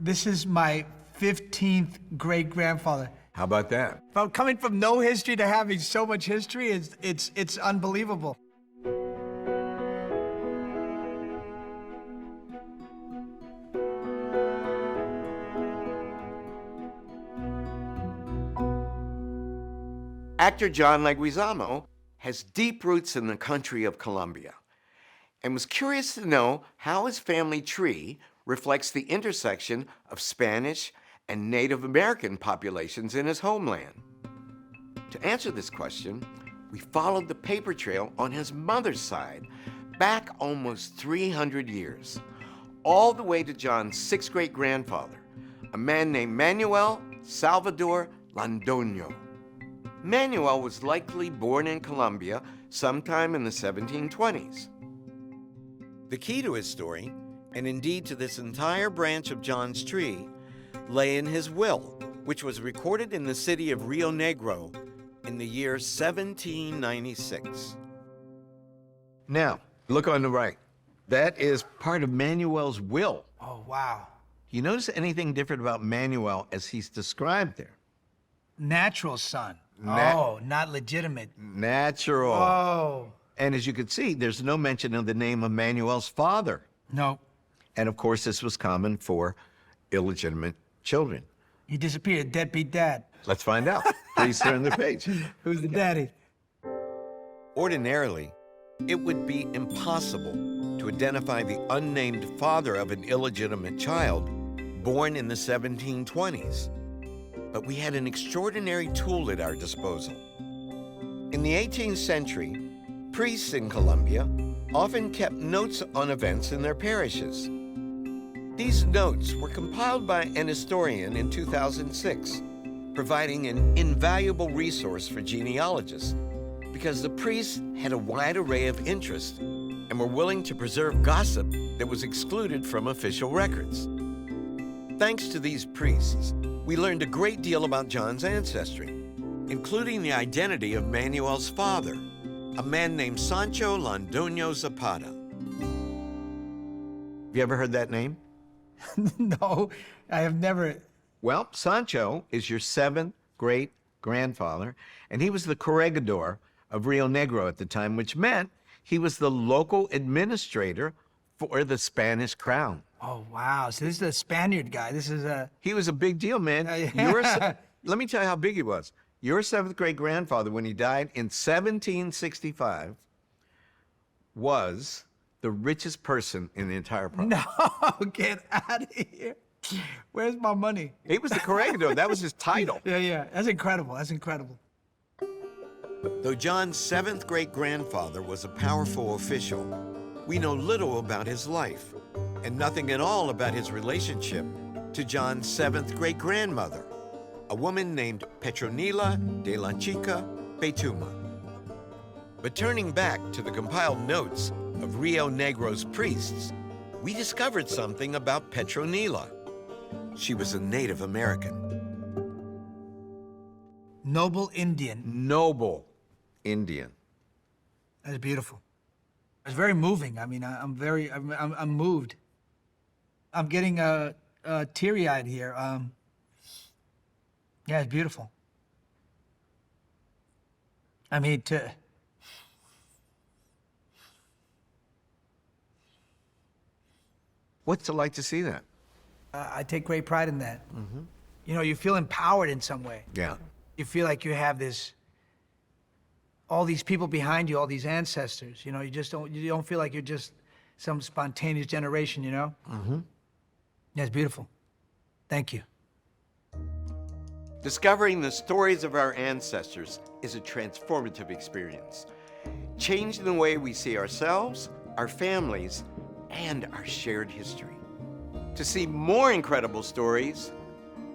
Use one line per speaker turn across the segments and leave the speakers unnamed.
This is my 15th great-grandfather.
How about that?
From coming from no history to having so much history, it's unbelievable.
Actor John Leguizamo has deep roots in the country of Colombia and was curious to know how his family tree reflects the intersection of Spanish and Native American populations in his homeland. To answer this question, we followed the paper trail on his mother's side back almost 300 years, all the way to John's sixth great-grandfather, a man named Manuel Salvador Londoño. Manuel was likely born in Colombia sometime in the 1720s. The key to his story, and indeed to this entire branch of John's tree, lay in his will, which was recorded in the city of Rio Negro in the year 1796.
Now, look on the right. That is part of Manuel's will.
Oh, wow.
You notice anything different about Manuel as he's described there?
Natural son. Oh, not legitimate.
Natural.
Oh.
And as you can see, there's no mention of the name of Manuel's father.
No.
And of course, this was common for illegitimate children.
He disappeared, deadbeat dad.
Let's find out. Please turn the page.
Who's the daddy?
Ordinarily, it would be impossible to identify the unnamed father of an illegitimate child born in the 1720s. But we had an extraordinary tool at our disposal. In the 18th century, priests in Colombia often kept notes on events in their parishes. These notes were compiled by an historian in 2006, providing an invaluable resource for genealogists because the priests had a wide array of interests and were willing to preserve gossip that was excluded from official records. Thanks to these priests, we learned a great deal about John's ancestry, including the identity of Manuel's father, a man named Sancho Londoño Zapata.
Have you ever heard that name?
No, I have never.
Well, Sancho is your seventh great-grandfather, and he was the corregidor of Rio Negro at the time, which meant he was the local administrator for the Spanish crown.
Oh, wow. So this is a Spaniard guy. This is a...
He was a big deal, man. Let me tell you how big he was. Your seventh great-grandfather, when he died in 1765, was the richest person in the entire province.
No, get out of here. Where's my money?
He was the corregidor. That was his title.
Yeah. That's incredible. That's incredible.
Though John's seventh great-grandfather was a powerful official, we know little about his life and nothing at all about his relationship to John's seventh great-grandmother, a woman named Petronila de la Chica Betuma. But turning back to the compiled notes of Rio Negro's priests, we discovered something about Petronila. She was a Native American.
Noble Indian.
Noble Indian.
That's beautiful. It's very moving. I mean, I'm moved. I'm getting teary-eyed here. Yeah, it's beautiful. I mean,
What's it like to see that?
I take great pride in that.
Mm-hmm.
You know, you feel empowered in some way.
Yeah.
You feel like you have all these people behind you, all these ancestors. You know, you don't feel like you're just some spontaneous generation, you know?
Mm-hmm.
Yeah, it's beautiful. Thank you.
Discovering the stories of our ancestors is a transformative experience, changing the way we see ourselves, our families, and our shared history. To see more incredible stories,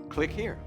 click here.